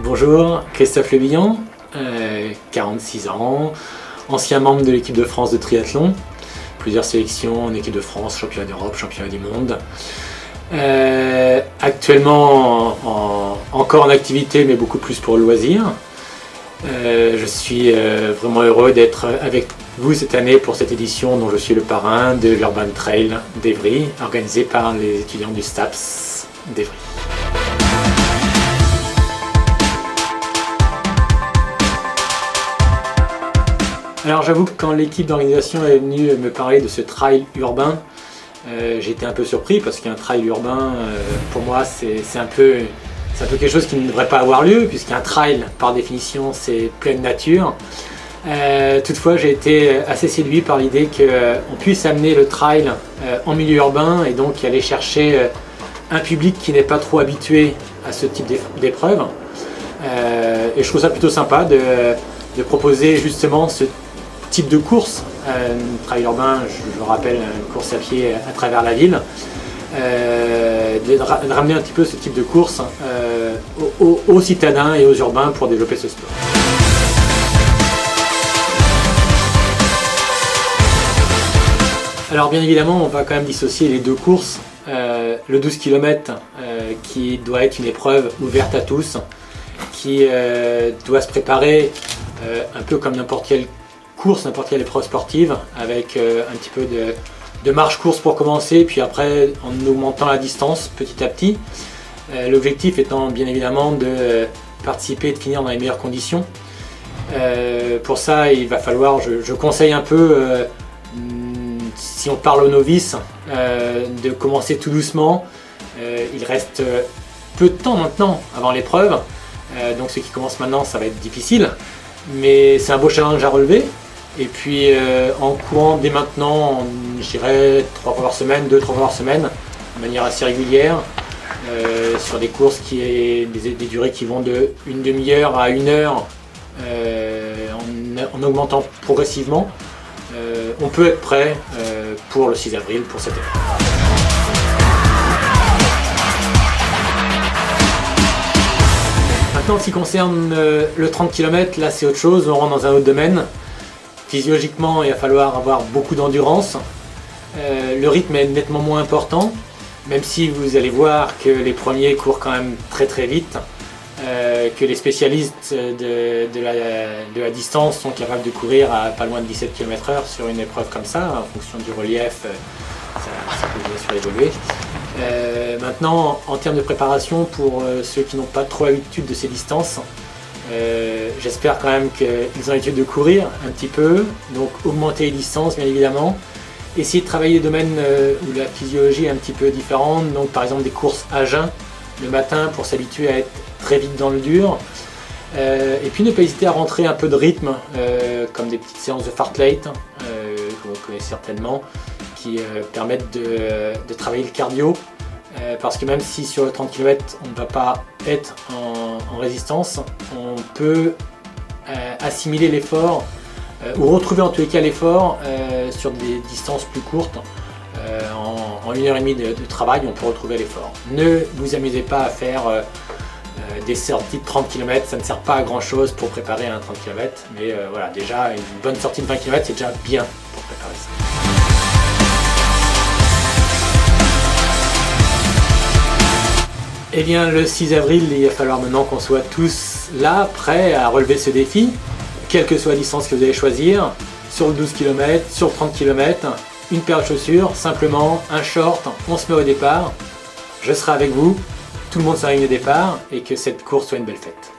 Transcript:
Bonjour, Christophe Le Billon, 46 ans, ancien membre de l'équipe de France de triathlon, plusieurs sélections en équipe de France, championnat d'Europe, championnat du monde. Actuellement encore en activité, mais beaucoup plus pour le loisir. Je suis vraiment heureux d'être avec vous cette année pour cette édition dont je suis le parrain de l'Urban Trail d'Evry, organisé par les étudiants du STAPS d'Evry. Alors j'avoue que quand l'équipe d'organisation est venue me parler de ce trail urbain, j'ai été un peu surpris parce qu'un trail urbain, pour moi, c'est un peu quelque chose qui ne devrait pas avoir lieu, puisqu'un trail, par définition, c'est pleine nature. Toutefois, j'ai été assez séduit par l'idée qu'on puisse amener le trail en milieu urbain et donc aller chercher un public qui n'est pas trop habitué à ce type d'épreuve. Et je trouve ça plutôt sympa de proposer justement ce type de course, trail urbain, je le rappelle, une course à pied à travers la ville, de ramener un petit peu ce type de course aux citadins et aux urbains pour développer ce sport. Alors bien évidemment, on va quand même dissocier les deux courses. Le 12 km qui doit être une épreuve ouverte à tous, qui doit se préparer un peu comme n'importe quelle course, n'importe quelle épreuve sportive, avec un petit peu de marche-course pour commencer, puis après en augmentant la distance petit à petit. L'objectif étant bien évidemment de participer et de finir dans les meilleures conditions. Pour ça, il va falloir, je conseille un peu, si on parle aux novices, de commencer tout doucement. Il reste peu de temps maintenant avant l'épreuve, donc ceux qui commencent maintenant, ça va être difficile, mais c'est un beau challenge à relever. Et puis en courant dès maintenant, je dirais 3 fois par semaine, 2-3 fois par semaine, de manière assez régulière, sur des courses des durées qui vont de une demi-heure à 1 heure, en augmentant progressivement, on peut être prêt pour le 6 avril, pour cette épreuve. Maintenant, en ce qui concerne le 30 km, là c'est autre chose, on rentre dans un autre domaine. Physiologiquement, il va falloir avoir beaucoup d'endurance. Le rythme est nettement moins important, même si vous allez voir que les premiers courent quand même très très vite, que les spécialistes de la distance sont capables de courir à pas loin de 17 km/h sur une épreuve comme ça, en fonction du relief, ça peut bien sûr évoluer. Maintenant, en termes de préparation, pour ceux qui n'ont pas trop l'habitude de ces distances, j'espère quand même qu'ils ont l'habitude de courir un petit peu, donc augmenter les distances bien évidemment, essayer de travailler des domaines où la physiologie est un petit peu différente, donc par exemple des courses à jeun le matin pour s'habituer à être très vite dans le dur, et puis ne pas hésiter à rentrer un peu de rythme, comme des petites séances de fartlek, que vous connaissez certainement, qui permettent de travailler le cardio. Parce que même si sur le 30 km on ne va pas être en résistance, on peut assimiler l'effort ou retrouver en tous les cas l'effort sur des distances plus courtes. En 1h30 de travail, on peut retrouver l'effort. Ne vous amusez pas à faire des sorties de 30 km, ça ne sert pas à grand chose pour préparer un 30 km, mais voilà, déjà une bonne sortie de 20 km c'est déjà bien pour préparer ça. Eh bien, le 6 avril, il va falloir maintenant qu'on soit tous là, prêts à relever ce défi, quelle que soit la distance que vous allez choisir, sur le 12 km, sur le 30 km, une paire de chaussures, simplement un short, on se met au départ, je serai avec vous, tout le monde sera au départ et que cette course soit une belle fête.